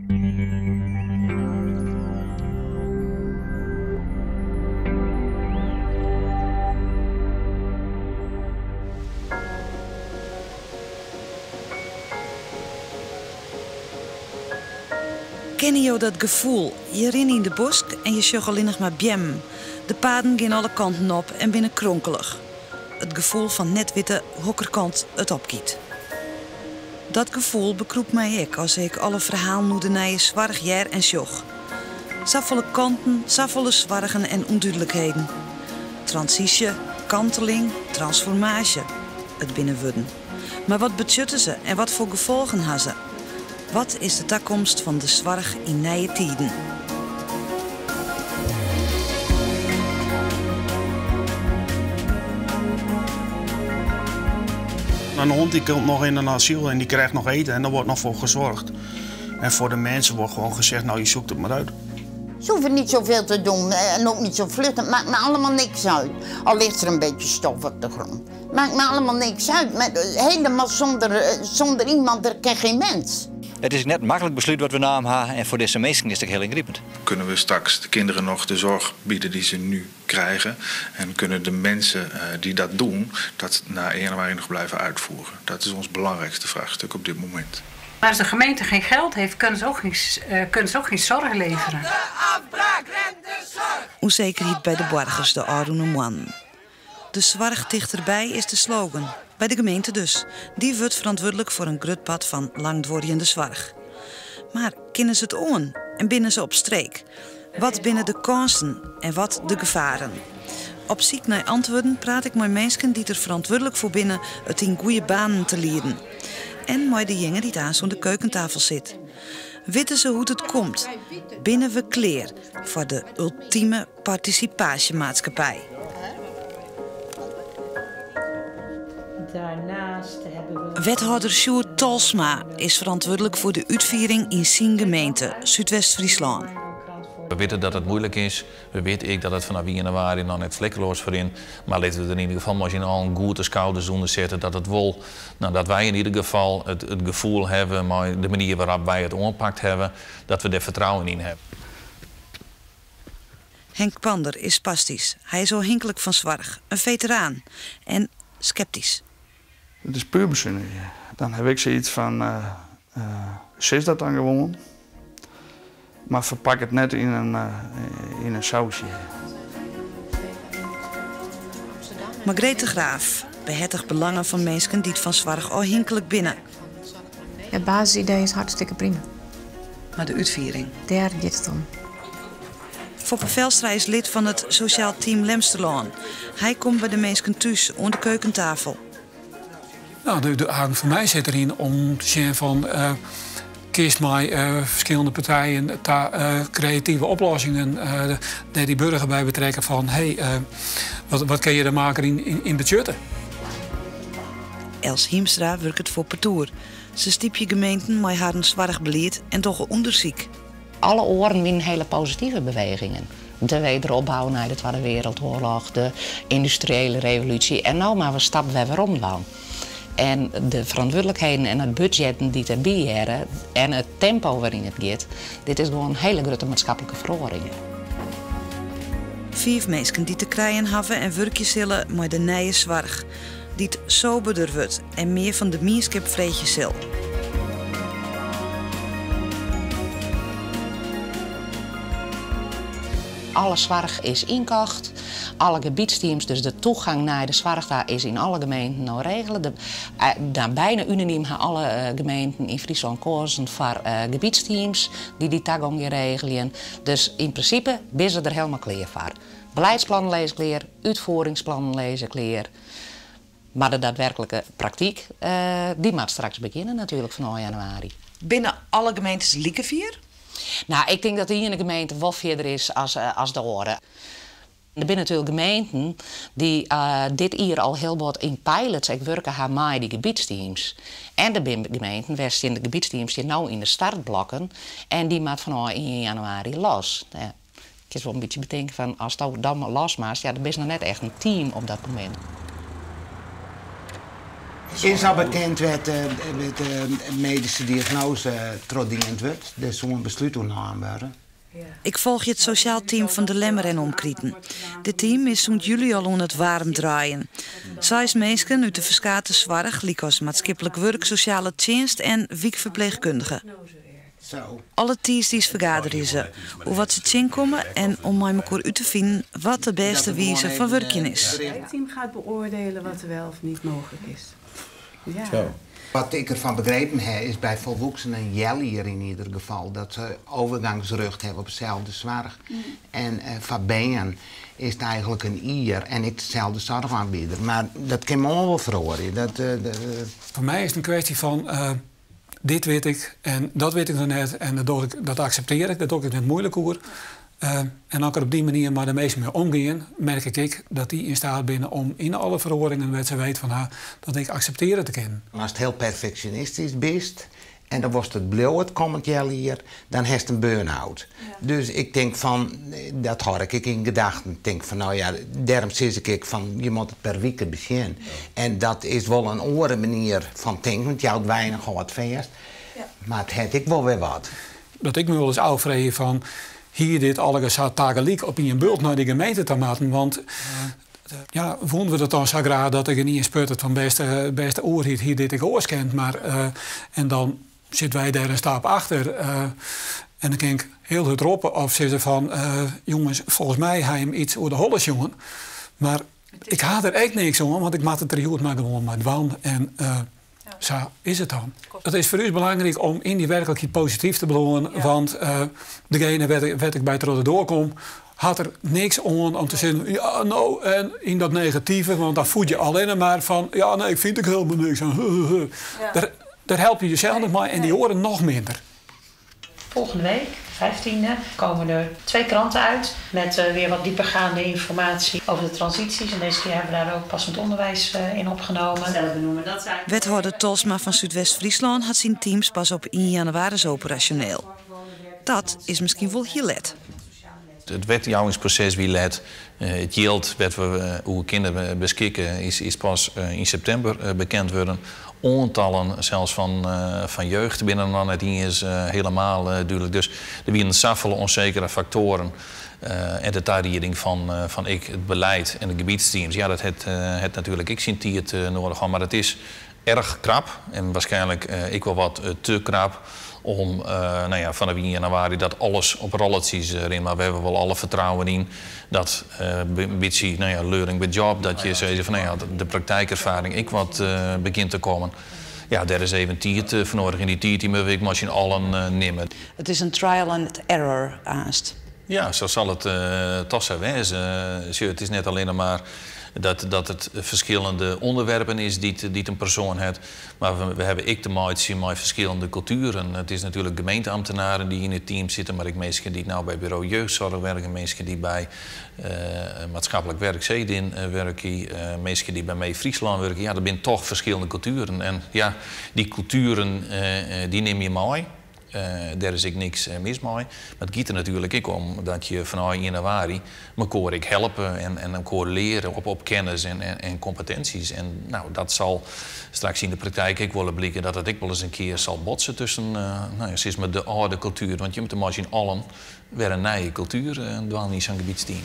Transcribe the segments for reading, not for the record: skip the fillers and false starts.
Ken je dat gevoel? Je rent in de bosk en je sjoggt alleen nog maar bjem. De paden gaan alle kanten op en binnen kronkelig. Het gevoel van net weten hokkerkant het opkiet. Dat gevoel bekroept mij ook als ik alle verhalen nu de nije zwarig jaar en sjog. Zoveel kanten, zoveel zwargen en onduidelijkheden. Transitie, kanteling, transformatie. Het binnenwudden. Maar wat betutten ze en wat voor gevolgen hebben ze? Wat is de toekomst van de zwarg in nije tijden? Een hond die komt nog in een asiel en die krijgt nog eten en daar wordt nog voor gezorgd. En voor de mensen wordt gewoon gezegd, nou je zoekt het maar uit. Ze hoeven niet zoveel te doen en ook niet zo vlug. Het maakt me allemaal niks uit. Al ligt er een beetje stof op de grond. Maakt me allemaal niks uit. Maar helemaal zonder iemand, er kan geen mens. Het is net een makkelijk besluit wat we namen hebben en voor deze mensen is het heel ingrijpend. Kunnen we straks de kinderen nog de zorg bieden die ze nu krijgen? En kunnen de mensen die dat doen, dat na 1 januari nog blijven uitvoeren? Dat is ons belangrijkste vraagstuk op dit moment. Maar als de gemeente geen geld heeft, kunnen ze ook geen zorg leveren. Onzekerheid bij de burgers, de oude man. De zwarg dichterbij is de slogan. Bij de gemeente dus. Die wordt verantwoordelijk voor een groot pad van langdurende zwarg. Maar kennen ze het aan en binnen ze op streek? Wat binnen de kansen en wat de gevaren? Op zoek naar antwoorden praat ik met mensen die er verantwoordelijk voor binnen het in goede banen te leren. En met de jongen die aan zo'n keukentafel zit. Weten ze hoe het komt? Binnen we kleer voor de ultieme participatiemaatschappij. Daarnaast hebben we... Wethouder Sjoerd Talsma is verantwoordelijk voor de uitviering in zijn gemeente, Zuidwest-Friesland. We weten dat het moeilijk is. We weten dat het vanaf 1 januari nog net vlekkeloos voor in. Maar laten we er in ieder geval maar al een goede schouders onder zetten. Dat het wel, dat wij in ieder geval het gevoel hebben, maar de manier waarop wij het aangepakt hebben, dat we er vertrouwen in hebben. Henk Pander is spastisch. Hij is onhinkelijk van zwarg, een veteraan en sceptisch. Het is puur bezinnig. Dan heb ik zoiets van, zit dat dan gewoon? Maar verpak het net in een sausje. Margrethe Graaf behartigt belangen van mensen die het van zwarg onhinkelijk binnen. Het basisidee is hartstikke prima. Maar de uitviering? Daar gaat het om. Foppe Velstra is lid van het sociaal team Lemsterlaan. Hij komt bij de mensen thuis aan de keukentafel. Nou, de aandacht van mij zit erin om te zien van... kies mij verschillende partijen creatieve oplossingen daar die burger bij betrekken van wat kun je er maken in budgetten. Els Hiemstra werkt het voor Petoer. Ze stiep je gemeenten met haar een zwarig beleid en toch een onderzoek. Alle oren winnen hele positieve bewegingen. De wederopbouw na de Tweede Wereldoorlog, de industriële revolutie en nou maar we stappen weer om dan. En de verantwoordelijkheden en het budgetten die erbij hebben en het tempo waarin het gaat, dit is gewoon een hele grote maatschappelijke verandering. 5 mensen die te krijgen hebben en werkje zullen met de nije zwarg. Die het soberder wordt en meer van de mierskip vreetje zal. Alle zorg is inkocht, alle gebiedsteams, dus de toegang naar de zorg daar is in alle gemeenten nou regelen. Bijna unaniem gaan alle gemeenten in Friesland kozen voor gebiedsteams die toegang regelen. Dus in principe zijn ze er helemaal klaar voor. Beleidsplannen lezen klaar, uitvoeringsplannen lezen klaar. Maar de daadwerkelijke praktijk, die moet straks beginnen natuurlijk van 1 januari. Binnen alle gemeentes Liekevier? Nou, ik denk dat de ene gemeente wel verder is als de andere. Er zijn natuurlijk gemeenten die dit jaar al heel wat in pilots werken gaan met die gebiedsteams. En er zijn gemeenten waar de gebiedsteams die nu in de startblokken en die maakt van 1 januari los. Ja, ik kan wel een beetje bedenken van als dat dan maar los maakt, ja, dan is nog net echt een team op dat moment. Is al bekend wat de medische diagnose trodiend wordt? Er is zo'n besluit genomen worden. Ik volg je het sociaal team van de Lemmer en Omkrieten. Dit team is sinds juli al aan het warm draaien. 6 mensen uit de verskate zorg, als maatschappelijk werk, sociale dienst en wiekverpleegkundigen. Alle tiers vergaderen ze, hoe wat ze tjin komen en om mij elkaar uit te vinden wat de beste wijze van werken is. Het team gaat beoordelen wat er wel of niet mogelijk is. Ja. Zo. Wat ik ervan begrepen heb, is bij volwassenen hier in ieder geval dat ze overgangsrecht hebben op dezelfde zorg. En van bijen is het eigenlijk een ier en ik dezelfde zorgaanbieder. Maar dat kan me allemaal wel verhoren. Voor mij is het een kwestie van dit weet ik en dat weet ik nog net en dat accepteer ik, dat doe ik net moeilijk over. En als ik er op die manier maar de meesten mee omgaan, merk ik dat die in staat binnen om in alle verhoringen wat ze weet van haar, dat ik accepteren te kennen. Als het heel perfectionistisch bent en dan was het blauw het komend jaar hier, dan heeft het een burn-out. Ja. Dus ik denk van, dat hoor ik in gedachten. Ik denk van, nou ja, daarom zeg ik van, je moet het per week beginnen. Ja. En dat is wel een andere manier van denken, want je houdt weinig al wat vast. Ja. Maar het heeft ik wel weer wat. Dat ik me wel eens afvraag van, hier dit alles tagaliek op in je bult naar de gemeente te maken. Want ja, vonden we het dan zo graag dat ik er niet in sputtert van beste oor hier dit ik oorskent. Maar en dan zitten wij daar een stap achter. En dan denk ik heel goed roepen of ze van jongens, volgens mij ga je hem iets over de holles jongen. Maar ik haat er echt niks om, want ik maak het er heel maar gewoon met wand. En zo is het dan. Het is voor u belangrijk om in die werkelijkheid positief te belonen. Ja. Want degene waar ik bij het rode doorkom, had er niks om te zeggen, ja, nou, en in dat negatieve, want dan voed je alleen maar van, ja, nee, ik vind ik helemaal niks aan. Ja. Daar help je jezelf nog maar en die horen nog minder. Volgende week, 15e, komen er 2 kranten uit met weer wat diepergaande informatie over de transities. En deze keer hebben we daar ook passend onderwijs in opgenomen. Wethouder Tolsma van Zuidwest-Friesland had zijn teams pas op 1 januari operationeel. Dat is misschien wel heel let. Het wetgeving wie let, het geld wat we hoe kinderen beschikken is pas in september bekend worden. Aantallen zelfs van jeugd binnen dan het is helemaal duidelijk. Dus er zijn zoveel onzekere factoren. En de tarieting van het beleid en de gebiedsteams, ja, dat het natuurlijk ik zie het nodig van, maar het is erg krap en waarschijnlijk ik wel wat te krap om vanaf 1 januari dat alles op rolletjes erin. Maar we hebben wel alle vertrouwen in dat een beetje learning by job, dat je zegt van de praktijkervaring ik wat begint te komen. Ja, daar is even tijd voor nodig in die tijd die we misschien allen nemen. Het is een trial and error aanst. Ja, zo zal het toch zo wezen. Het is net alleen maar dat het verschillende onderwerpen is die een persoon heeft. Maar we hebben ik te maken met verschillende culturen. Het is natuurlijk gemeenteambtenaren die in het team zitten, maar ik mensen die nou bij bureau jeugdzorg werken, mensen die bij maatschappelijk werk Zedin werken, mensen die bij mij Friesland werken. Ja, dat zijn toch verschillende culturen. En ja, die culturen die neem je mee. Daar is ik niks mis mee. Maar het gaat er natuurlijk ook om dat je vanaf 1 januari elkaar helpen en elkaar leren op kennis en competenties. En nou, dat zal straks in de praktijk ook willen blikken dat het ook wel eens een keer zal botsen tussen met de oude cultuur. Want je moet er in allen weer een nieuwe cultuur doen in zo'n gebiedsteam.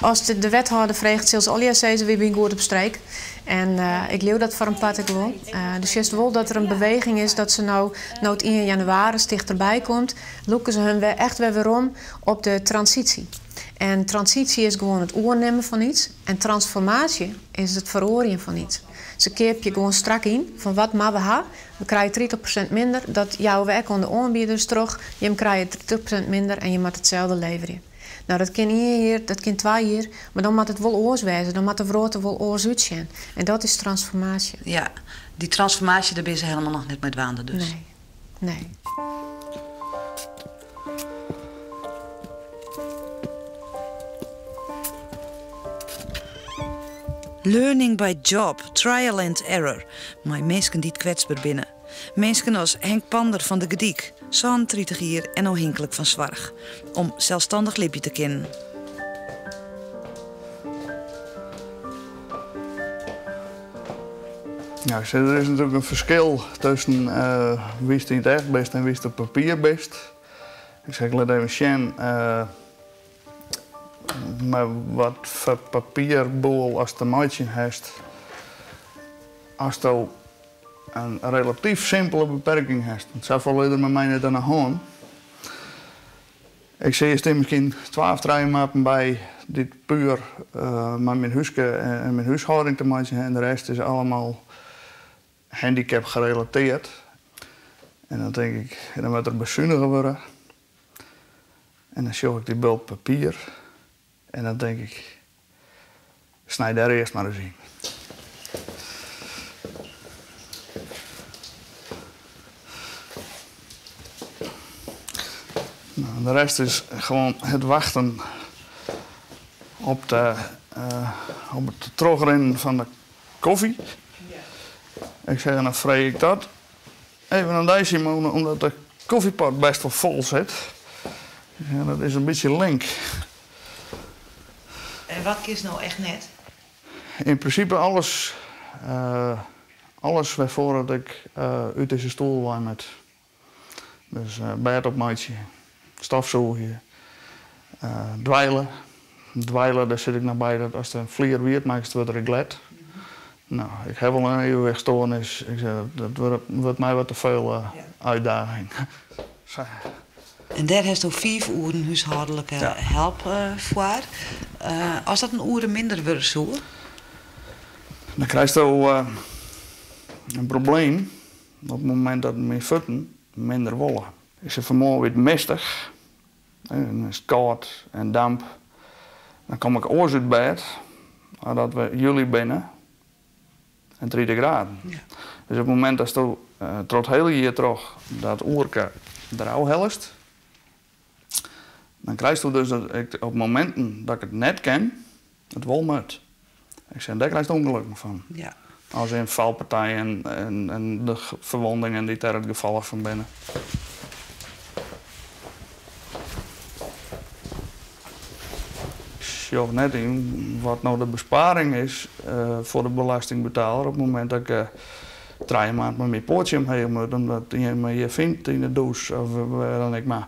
Als de wethouder vraagt, zoals Olja zei, wie ben goed op streek. En ik leeuw dat voor een part gewoon. Dus juist wel dat er een beweging is dat ze nou het 1 januari dichterbij komt, loeken ze hun echt weer om op de transitie. En transitie is gewoon het oornemen van iets. En transformatie is het veroorzaken van iets. Ze keep je gewoon strak in van wat maar we hebben. We krijgen 30% minder. Dat jouw werk aan de aanbieders terug. Je krijgt 30% minder en je moet hetzelfde leveren. Nou, dat kan 1 jaar, dat kan 2 jaar, maar dan moet het wel oors wezen. Dan moet de vrouwen wel oors uitzien. En dat is transformatie. Ja, die transformatie, daar ben je helemaal nog net met waande dus. Nee. Learning by job, trial and error. Maar mensen die het kwetsbaar binnen. Mensen als Henk Pander van de Gediek, 30 jaar en afhankelijk van zorg. Om zelfstandig lipje te kennen. Ja, er is natuurlijk een verschil tussen wie het in het echt best en wie het op papier best. Ik zeg, laat even zien, maar wat voor papierboel als de maatje heeft, als je een relatief simpele beperking hebt. Het zou volledig met mij niet aan de hand. Ik zie er misschien 12 treinmappen bij dit puur met mijn huisje en mijn huishouding te maken en de rest is allemaal handicap gerelateerd. En dan denk ik, dan wordt er bezuinigen worden. En dan zie ik die bult papier. En dan denk ik, snij daar eerst maar eens in. Nou, de rest is gewoon het wachten op het terugrennen van de koffie. Ik zeg, dan vreeg ik dat. Even aan deze monen, omdat de koffiepot best wel vol zit. Ja, dat is een beetje link. En wat is nou echt net? In principe alles waarvoor dat ik uit deze stoel was met. Dus bed op maatje, stofzogen, dweilen. Dweilen, daar zit ik nog bij dat als er een vlier weer maakt, wordt er glad. Nou, ik heb wel een eeuwigstoornis. Ik zeg, dat wordt mij wat te veel uitdaging. En daar heeft u 5 uur huishoudelijke help voor. Als dat een uur minder wordt zo? Dan krijg je een probleem op het moment dat mijn voeten minder wollen. Is het vanmorgen weer mistig, en is het koud en damp. Dan kom ik oors uit bed, nadat we juli binnen, en 30 graden. Ja. Dus op het moment dat je het hele jaar terug dat oerke eruit helst, dan krijg je dus dat ik op momenten dat ik het net ken, het wel moet. Ik zeg, daar krijg je ongelukken van. Ja. Als in valpartijen en de verwondingen die daar het gevallen van binnen. Ik zie net in wat nou de besparing is voor de belastingbetaler op het moment dat ik 3 maanden met mijn poortje omheen moet, omdat je me vindt in de douche of waar dan ik maar.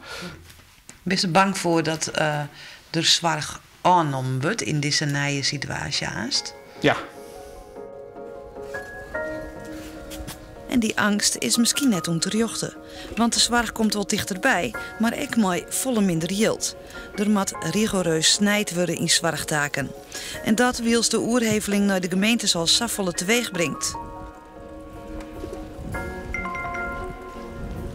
Ben je bang voor dat er zwaar aangenomen wordt in deze nieuwe situatie haast? Ja. En die angst is misschien net om te jochten. Want de zorg komt wel dichterbij, maar ik mooi volle minder yield. Er moet rigoureus snijd worden in zorgtaken. En dat wils de oerheveling naar de gemeente zoals Saffolle teweeg brengt.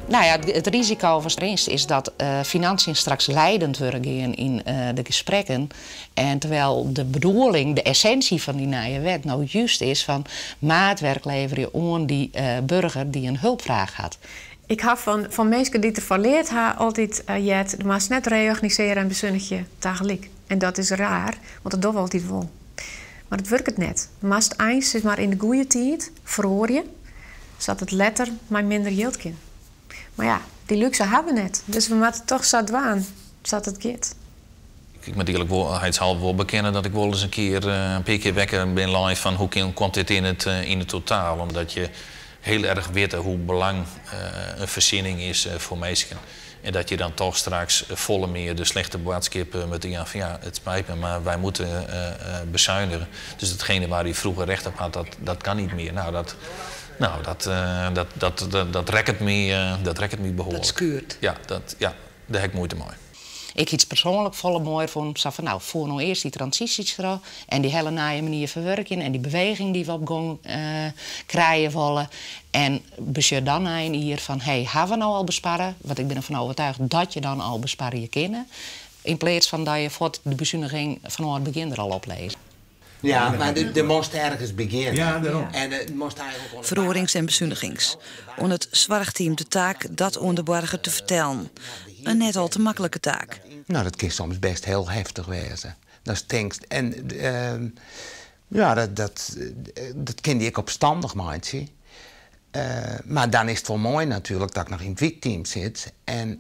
Nou ja, het risico van Strins is dat financiën straks leidend worden in de gesprekken. En terwijl de bedoeling, de essentie van die nieuwe wet nou juist is van maatwerk leveren aan die burger die een hulpvraag had. Ik heb van mensen die ervan leerd altijd je mag net reorganiseren en bezuinigen tegelijk. En dat is raar, want dat doen we altijd wel. Maar het werkt het net. Maar het eens is maar in de goede tijd verhoor je, zodat het letter maar minder yield kan. Maar ja, die luxe hebben we net. Dus we moeten toch zo doen, zodat het gaat. Ik moet eigenlijk wel bekennen dat ik wel eens een paar keer wekker ben live van hoe komt dit in het totaal. Omdat je heel erg weet hoe belangrijk een voorziening is voor mensen. En dat je dan toch straks volle meer de slechte boodschap met die van ja, het spijt me, maar wij moeten bezuinigen. Dus hetgene waar hij vroeger recht op had, dat kan niet meer. Dat rekt het me behoorlijk. Dat schuurt. Ja, daar heb ik moeite mee. Ik iets persoonlijk volle mooi vond, van nou, voor nou eerst die transities terug en die hele nieuwe manier verwerken en die beweging die we op gang krijgen willen. En besluit dan een hier van, hebben we nou al besparen? Want ik ben ervan overtuigd dat je dan al besparen je kinderen. In plaats van dat je voor de bezuiniging van het begin er al opleest. Ja, maar er moest ergens beginnen. Ja, daarom. En het moest eigenlijk verhorings- en bezuinigings. Om het zorgteam de taak dat aan de burger te vertellen. Een net al te makkelijke taak. Nou, dat kan soms best heel heftig wezen. Dat stinkt. En ja, dat kende ik opstandig, maatje. Maar dan is het wel mooi natuurlijk dat ik nog in het weekteam zit. En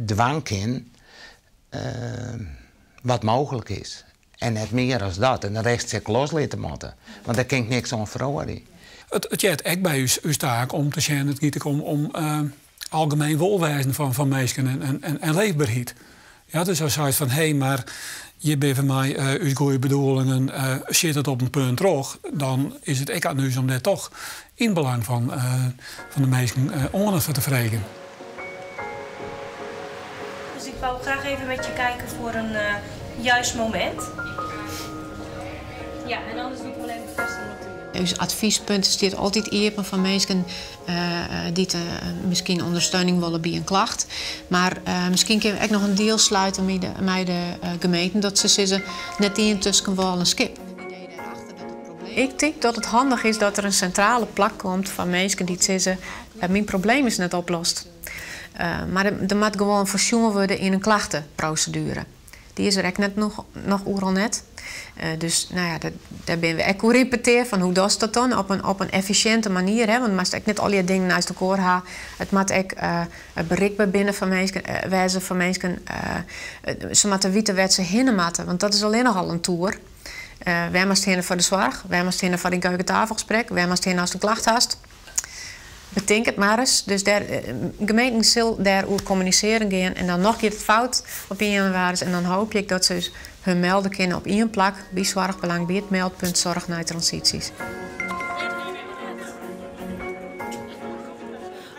dwang in wat mogelijk is. En net meer als dat. En de rest zich los laten moeten. Want daar kan ik niks aan verhoren. Het is echt bij uw taak om te zien, het gaat om algemeen welwezen van mensen en leefbaarheid. Ja, dus als je van, hé, maar je bent van mij uw goede bedoelingen, zit het op een punt terug, dan is het echt aan u om dat toch in belang van de mensen ongeveer te vregen. Dus ik wou graag even met je kijken voor een juist moment. Ja, en anders doe ik wel even vast in de tuin. Uw adviespunt staat altijd eerder van mensen die misschien ondersteuning willen bij een klacht. Maar misschien kunnen we ook nog een deal sluiten met de gemeente dat ze zeggen net intussen wel een skip. Ik denk dat het handig is dat er een centrale plek komt van mensen die zeggen mijn probleem is net opgelost. Maar er moet gewoon voorzien worden in een klachtenprocedure. Die is er echt net nog overal net. Dus nou ja, daar ben we echt ook repeteren van hoe doet dat dan op een efficiënte manier. Hè? Want het moet niet al je dingen naast elkaar gaan. Het moet ook bereikbaar binnen van mensen, wijzen van mensen. Ze moeten weten waar ze heen moeten, want dat is alleen nogal een tour. Wij moeten heen voor de zorg, wij moeten heen voor een keukentafelgesprek, wij moeten heen als de klacht hast. Bedenk het maar eens. Dus gemeenten zullen daarover communiceren gaan en dan nog keer het fout op 1 januari. En dan hoop ik dat ze hun melden kunnen op 1 plek bij Zorgbelang, bij het meldpunt Zorg naar transities.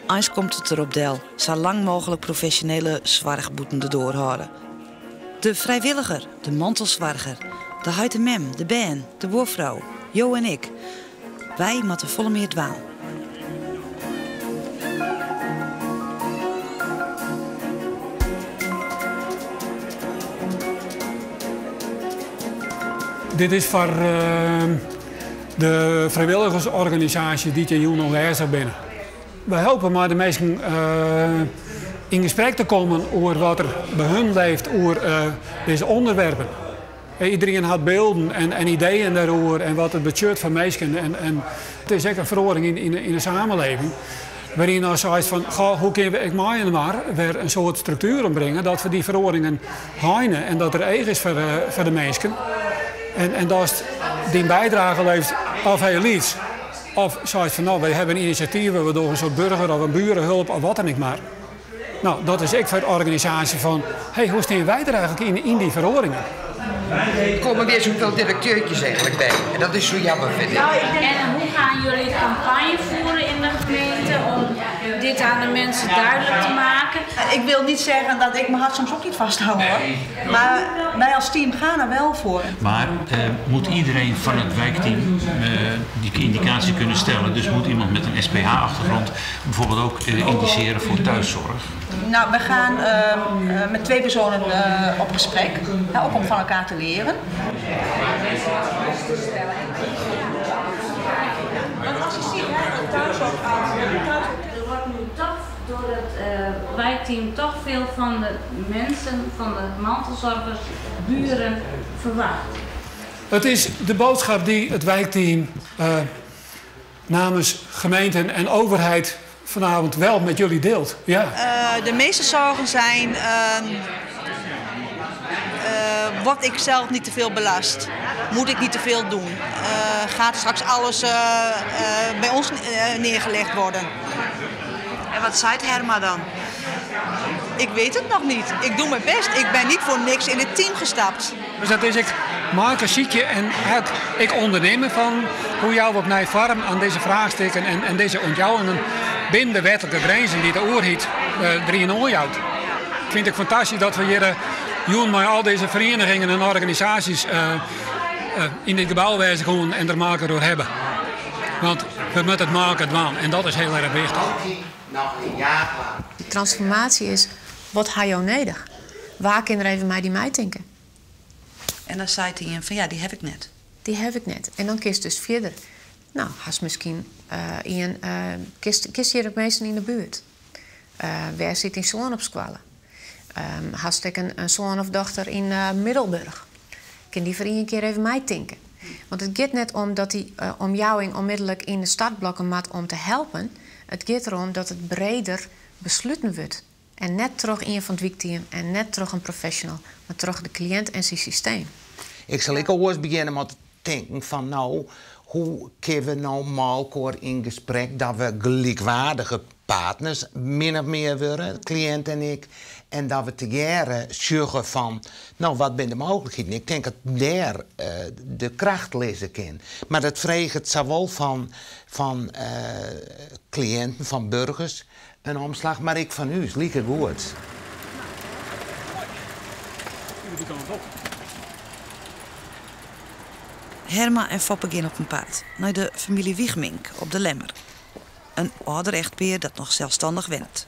Eens komt het erop del, zo lang mogelijk professionele zorgboetende doorhouden. De vrijwilliger, de mantelzorger, de huitemem, de ben, de boervrouw, Jo en ik. Wij moeten volle meer dwaan. Dit is voor de vrijwilligersorganisatie die hier nog bezig binnen. We helpen maar de mensen in gesprek te komen over wat er bij hun leeft over deze onderwerpen. Iedereen had beelden en ideeën daarover en wat het betreft van mensen. En het is echt een verhoring in de samenleving. Waarin als je van, hoe kunnen we maar weer een soort structuur brengen dat we die verhoringen heinen en dat er eigen is voor de mensen. En dat die bijdrage levert of heel iets. Of zoals van, nou, wij hebben initiatieven waardoor een soort burger of een burenhulp of wat dan ook maar. Nou, dat is ik voor de organisatie van, hey, hoe staan wij er eigenlijk in die verhoringen? Er komen weer zoveel directeurtjes eigenlijk bij. En dat is zo jammer, vind ik. En hoe gaan jullie campagne voeren in de gemeente om dit aan de mensen duidelijk te maken? Ik wil niet zeggen dat ik mijn hart soms ook niet vasthoud, hoor. Maar wij als team gaan er wel voor. Maar moet iedereen van het wijkteam die indicatie kunnen stellen? Dus moet iemand met een SPH-achtergrond bijvoorbeeld ook indiceren voor thuiszorg? Nou, we gaan met 2 personen op gesprek, ook om van elkaar te leren. Want als je ziet, hè, thuiszorg er wordt nu toch door het wijkteam toch veel van de mensen, van de mantelzorgers, buren verwacht. Het is de boodschap die het wijkteam namens gemeenten en overheid vanavond wel met jullie deelt. Ja. De meeste zorgen zijn, word ik zelf niet te veel belast? Moet ik niet te veel doen? Gaat straks alles bij ons neergelegd worden? En wat zei Herma dan? Ik weet het nog niet. Ik doe mijn best. Ik ben niet voor niks in het team gestapt. Dus dat is ik maak een ziekje en ik ondernemen van hoe jou op naar vorm aan deze vraagstukken en deze ontjouwingen binnen de wettelijke grenzen die de oorheid erin oorjouwt. Vind ik fantastisch dat we hier met al deze verenigingen en organisaties in dit gebouw wijzen gewoon en er maken door hebben. Want we moeten het maken dwaan en dat is heel erg wichtig. De transformatie is, wat ga je nodig? Waar kunnen er even mij denken? En dan zei hij van ja, die heb ik net. Die heb ik net. En dan kies dus verder. Nou, has misschien kies je ook mensen in de buurt. Waar zit in zoon op squallen? Hast ik een zoon of dochter in Middelburg? Kan die voor een keer even mij denken? Want het gaat net om dat die omjouwing onmiddellijk in de startblokken maakt om te helpen. Het gaat erom dat het breder besluiten wordt. En net terug in van het wijkteam en net terug een professional, maar terug de cliënt en zijn systeem. Ik zal ook eens beginnen met te denken van nou, hoe kunnen we nou malkoor in gesprek dat we gelijkwaardige partners min of meer worden, cliënt en ik. En dat we tegeren zorgen van, nou, wat zijn de mogelijkheden? Ik denk dat daar de kracht lezen kan. Maar dat vraagt het zowel van cliënten, van burgers, een omslag, maar ik van u, is lieke goed. Herma en Foppe gaan op een paard naar de familie Wiegmink op de Lemmer. Een ouder echtpaar dat nog zelfstandig werkt.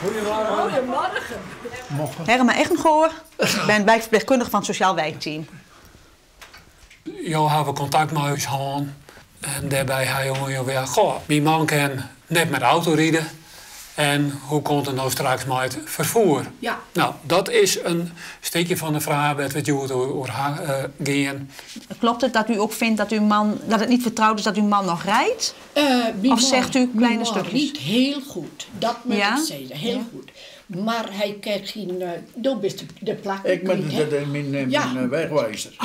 Goedemorgen. Herma Echengoor. Ik ben wijkverpleegkundige van het Sociaal Wijkteam. Jo hebben contact met huis gehad. En daarbij hij jongen weer, goh, mijn man kan net met de auto rijden. En hoe komt het nou straks met het vervoer? Ja. Nou, dat is een stukje van de vraag dat we het over gaan. Klopt het dat u ook vindt dat uw man, dat het niet vertrouwd is dat uw man nog rijdt? Of zegt u kleine stukjes? Niet heel goed, dat moet ik zeggen, heel goed. Maar hij krijgt geen, dat is de plek. Ik ben mijn wegwijzer.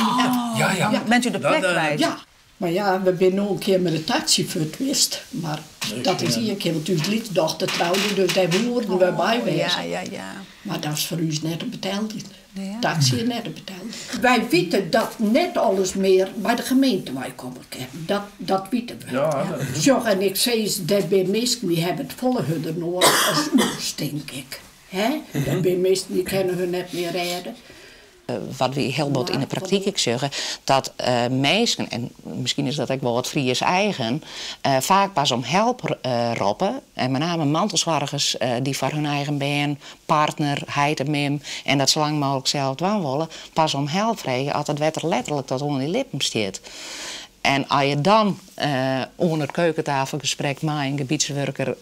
Ja. Bent u de plekwijzer? Ja. Maar ja, we zijn nog een keer met de taxichauffeur geweest. Maar dat is hier een keer, want uw liefdochter trouwde, dus daar hoorden we bij wezen. Ja. Maar dat is voor u net een betaald. Taxi is net een betaald. Wij weten dat net alles meer bij de gemeente wij komen kennen. Dat weten we. Ja. Zo, en ik zei, dat bij mensen die hebben het volle hudden nodig als oers, denk ik. Dat bij mensen die kunnen hun net meer redden. Wat we heel wat in de praktijk zeggen, dat mensen, en misschien is dat ook wel wat Fries eigen, vaak pas om hulp roepen. En met name mantelzorgers die voor hun eigen been, partner, heid en mim, en dat zo lang mogelijk zelf doen willen, pas om hulp vragen als het wetter letterlijk tot onder die lippen staat. En als je dan onder het keukentafelgesprek met een gebiedswerker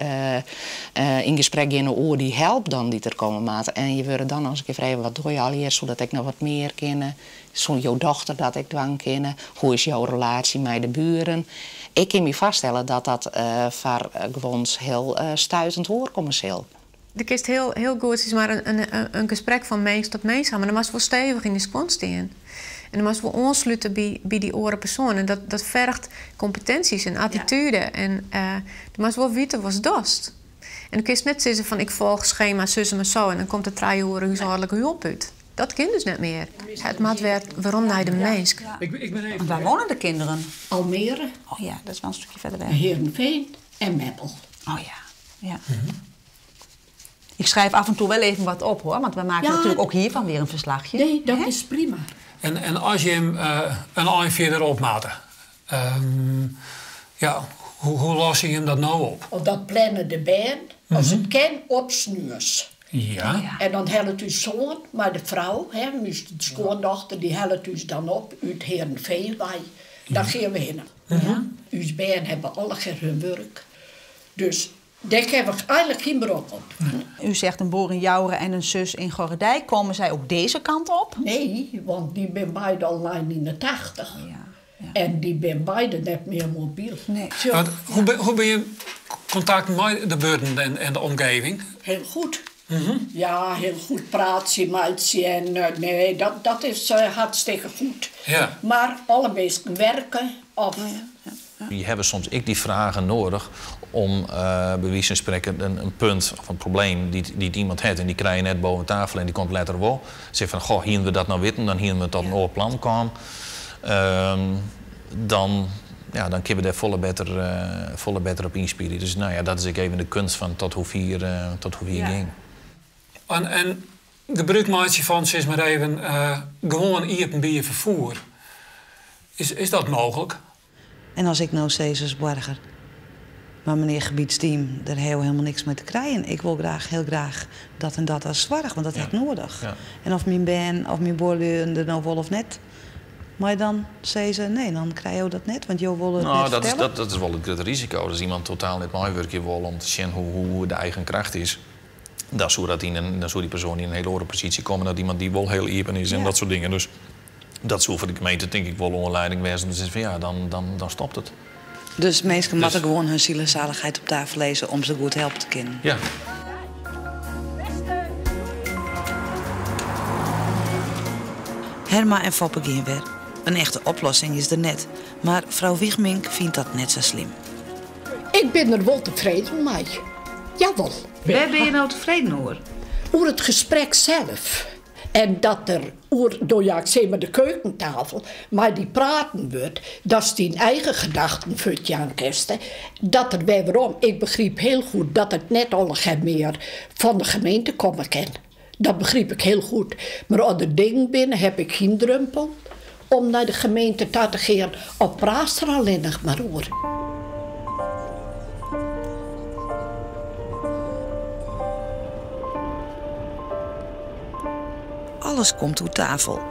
in gesprek gaat over die help dan die er komen maten. En je wordt dan als ik vragen, wat doe je al hier, zodat ik nog wat meer ken. Zo'n jouw dochter dat ik dan ken. Hoe is jouw relatie met de buren? Ik kan me vaststellen dat dat voor gewoon heel stuitend hoor commercieel. De kist heel goed is maar een gesprek van mens tot mens, maar dan was wel stevig in de spons staan. En dan moest we aansluiten bij die andere persoon. En dat vergt competenties en attitude. Ja. En dan moest wel weten wat dost. En dan kun je net zeggen van ik volg schema zussen maar zo. En dan komt er 3 uur huishoudelijke hulp uit. Dat kan dus niet meer. Het maat werd waarom naar de mens. Ja. Ik ben even... Waar wonen de kinderen? Almere. Oh ja, dat is wel een stukje verder weg. Heerenveen en Meppel. Oh ja. Ik schrijf af en toe wel even wat op hoor. Want we maken natuurlijk ook hiervan weer een verslagje. Nee, dat is prima. En als je hem een eind verder opmaten, hoe los je hem dat nou op? Of dat plannen de band, als het kan, opsnuurs. Ja. En dan helpt uw zoon, maar de vrouw, de schoondochter, die helpt u dan op uit Heerenveen. Dan gaan we heen. Uw band hebben alle hun werk. Dus daar hebben we eigenlijk geen beroep op. U zegt een broer in Jouren en een zus in Gorredijk. Komen zij ook deze kant op? Nee, want die zijn beide al 89. Ja. En die zijn beide net meer mobiel. Nee. Hoe ben je contact met de buurten en de omgeving? Heel goed. Ja, heel goed praatje, maatje. En nee, dat is hartstikke goed. Ja. Maar alle mensen werken of... Je hebben soms die vragen nodig om bij wijze van spreken een punt of een probleem die iemand heeft en die krijg je net boven tafel en die komt later wel. Zeg van, goh, hier we dat nou weten, dan hier we tot een oor plan komen. Dan kunnen we daar volle beter op inspelen. Dus nou ja, dat is ook even de kunst van tot hoe vier ging. En gebruikmaatje van, zeg maar even, gewoon iepenbier vervoer. Is dat mogelijk? En als ik nou steeds als burger, maar meneer gebiedsteam, daar hebben we helemaal niks mee te krijgen. Ik wil heel graag dat en dat als zorg, want dat heb ik nodig. Ja. En of mijn ben of mijn boerleur er nou wel of net. Maar dan zeggen ze, nee, dan krijg je dat net, want je wil het net vertellen. Dat is wel het grote risico. Als iemand totaal net mijn werkje wil om te zien hoe de eigen kracht is. Dan zou die persoon in een hele andere positie komen. Dat iemand die wel heel iepen is en dat soort dingen. Dus dat zou voor de gemeente denk ik wel onder leiding wezen. Dus van dan stopt het. Dus mensen moeten gewoon hun ziel en zaligheid op tafel lezen om ze goed helpen te kunnen. Ja. Herma en Foppe gaan weer. Een echte oplossing is er net. Maar vrouw Wiegmink vindt dat net zo slim. Ik ben er wel tevreden mee. Jawel. Waar ben je nou tevreden over? Over het gesprek zelf. En dat er, ik zeg maar de keukentafel, maar die praten wordt, dat is die eigen gedachten voor Jan Kersten. Dat er bij waarom, ik begreep heel goed dat het net al meer van de gemeente komen kan. Dat begreep ik heel goed. Maar als er dingen binnen heb ik geen drempel om naar de gemeente te gaan. Op praat er alleen nog maar over. Alles komt op tafel.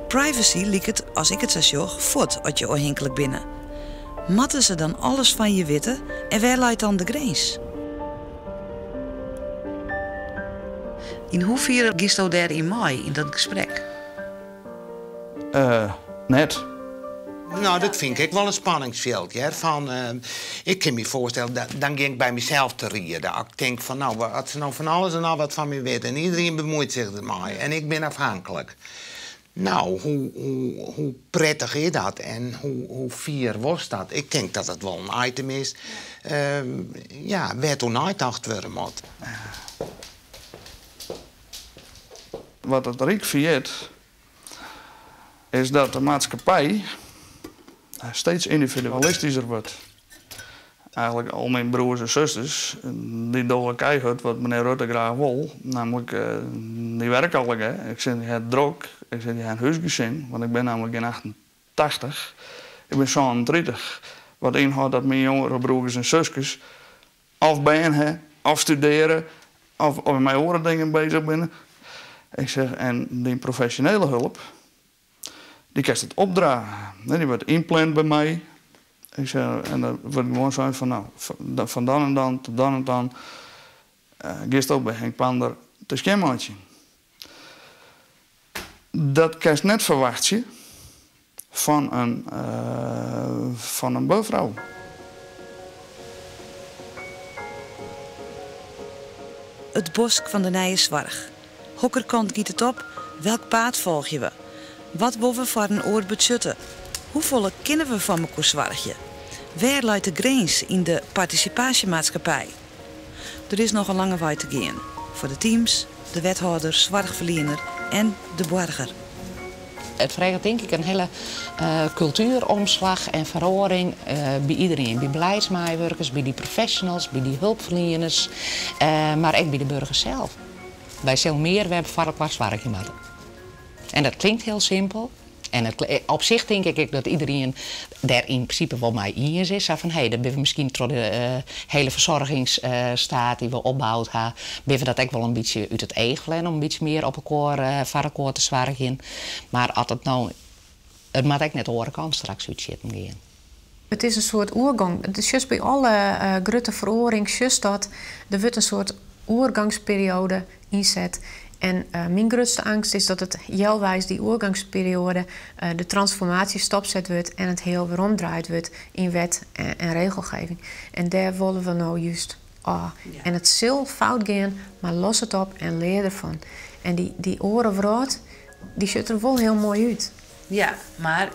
Privacy liek het, als ik het zo zag, voort als je onhinkelijk binnen. Matten ze dan alles van je weten en waar leidt dan de grens? In hoeverre gist u daarin mee in dat gesprek? Net. Nou, dat vind ik wel een spanningsveld. Ja. Ik kan me voorstellen, dan ging ik bij mezelf te rieden. Ik denk van, nou, wat ze nou van alles en al wat van me weten. En iedereen bemoeit zich ermee. En ik ben afhankelijk. Nou, hoe prettig is dat? En hoe fier was dat? Ik denk dat het wel een item is. Waar toen uitdacht worden moet. Wat het riek viert, is dat de maatschappij steeds individualistischer wordt. Eigenlijk al mijn broers en zusters, die dolk eigenlijk wat meneer Rutte graag wil. Namelijk, die werken al. Ik zeg, die heeft druk. Ik zeg, die heeft een huisgezin. Want ik ben namelijk in 88. Ik ben 37. Wat inhoudt dat mijn jongere broers en zusjes of bijnen, of studeren, of met andere dingen bezig zijn. Ik zeg, en die professionele hulp, die kan het opdragen. Die wordt inplant bij mij. Ik zeg, en dat wordt gewoon zo van, nou, van dan en dan tot dan en dan. Gist ook bij Henk Pander te schemaatje. Dat kan je net verwachten van een buurvrouw. Het bosk van de Nijeswarg. Hokkerkant giet het op? Welk paad volg je we? Wat willen we voor een oor budgetten? Hoeveel kennen we van elkaar zwargje? Waar leidt de grens in de participatiemaatschappij? Er is nog een lange weg te gaan. Voor de teams, de wethouder, zwargverliener en de burger. Het vraagt denk ik een hele cultuuromslag en verandering bij iedereen. Bij beleidsmedewerkers, bij die professionals, bij die hulpverleners, maar ook bij de burgers zelf. Wij zullen meer we hebben voor elkaar zwaar gemaakt. En dat klinkt heel simpel. En op zich denk ik dat iedereen daar in principe wel mee eens is. Van, hey, dan ben we misschien door de hele verzorgingsstaat die we opbouwd hebben, ben we dat ook wel een beetje uit het eigen om een beetje meer op elkaar, voor elkaar te zwargen. Maar als het nou, het moet ook net de andere kant straks uitzitten gaan. Het is een soort oergang. Het is juist bij alle grote veranderingen, juist dat er wordt een soort oergangsperiode inzet. En mijn grootste angst is dat het jelwijs die oergangsperiode de transformatie stopzet wordt en het heel weer omdraaid wordt in wet en regelgeving. En daar willen we nou juist Ja. En het zal fout gaan, maar los het op en leer ervan. En die orenvraat, die ziet er wel heel mooi uit. Ja, maar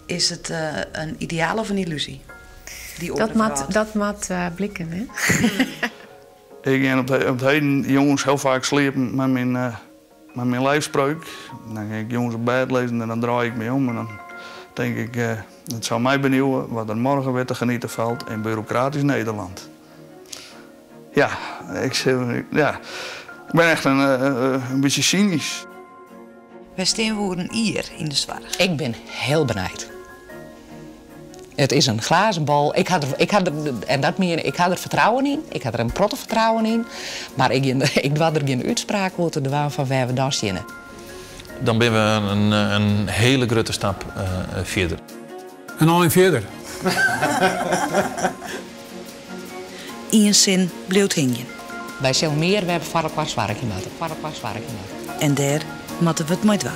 is het een ideaal of een illusie? Die dat moet blikken, hè? Ik ga op het heden jongens heel vaak sliepen met mijn lijfspreuk. Dan ga ik jongens op bed lezen en dan draai ik me om. En dan denk ik, het zou mij benieuwen wat er morgen weer te genieten valt in bureaucratisch Nederland. Ja, ik ben echt een beetje cynisch. Wij staan voor een ier in de Zwarg. Ik ben heel benijd. Het is een glazen bal. Ik had er vertrouwen in. Ik had er een protte vertrouwen in. Maar ik doe er geen uitspraak over van waar we dan zitten. Dan ben we een hele grote stap verder. En al in verder. In zin bleef hingen. Wij zullen meer, we hebben varkens zwaar gemaakt. En daar moeten we het mee doen.